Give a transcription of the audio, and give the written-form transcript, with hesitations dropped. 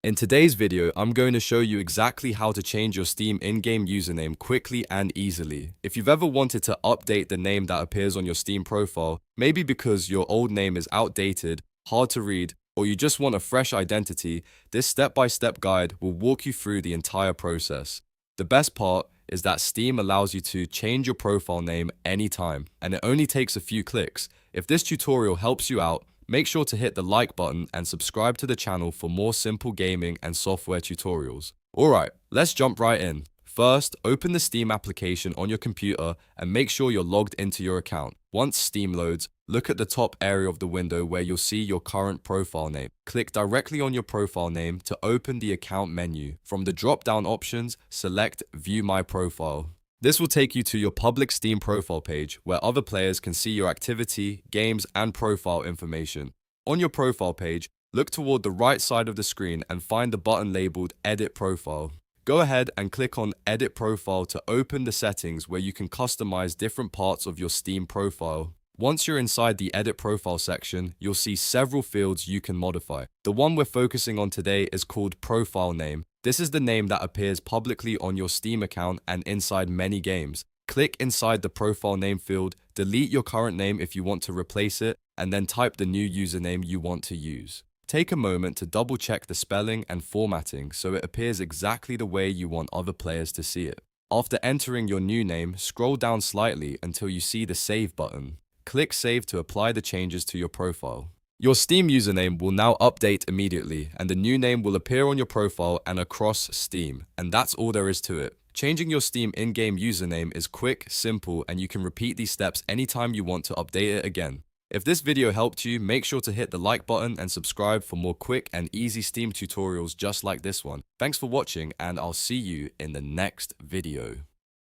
In today's video, I'm going to show you exactly how to change your Steam in-game username quickly and easily. If you've ever wanted to update the name that appears on your Steam profile, maybe because your old name is outdated, hard to read, or you just want a fresh identity, this step-by-step guide will walk you through the entire process. The best part is that Steam allows you to change your profile name anytime, and it only takes a few clicks. If this tutorial helps you out, make sure to hit the like button and subscribe to the channel for more simple gaming and software tutorials. Alright, let's jump right in. First, open the Steam application on your computer and make sure you're logged into your account. Once Steam loads, look at the top area of the window where you'll see your current profile name. Click directly on your profile name to open the account menu. From the drop-down options, select View My Profile. This will take you to your public Steam profile page where other players can see your activity, games, and profile information. On your profile page, look toward the right side of the screen and find the button labeled Edit Profile. Go ahead and click on Edit Profile to open the settings where you can customize different parts of your Steam profile. Once you're inside the Edit Profile section, you'll see several fields you can modify. The one we're focusing on today is called Profile Name. This is the name that appears publicly on your Steam account and inside many games. Click inside the profile name field, delete your current name if you want to replace it, and then type the new username you want to use. Take a moment to double check the spelling and formatting so it appears exactly the way you want other players to see it. After entering your new name, scroll down slightly until you see the Save button. Click Save to apply the changes to your profile. Your Steam username will now update immediately, and the new name will appear on your profile and across Steam, and that's all there is to it. Changing your Steam in-game username is quick, simple, and you can repeat these steps anytime you want to update it again. If this video helped you, make sure to hit the like button and subscribe for more quick and easy Steam tutorials just like this one. Thanks for watching, and I'll see you in the next video.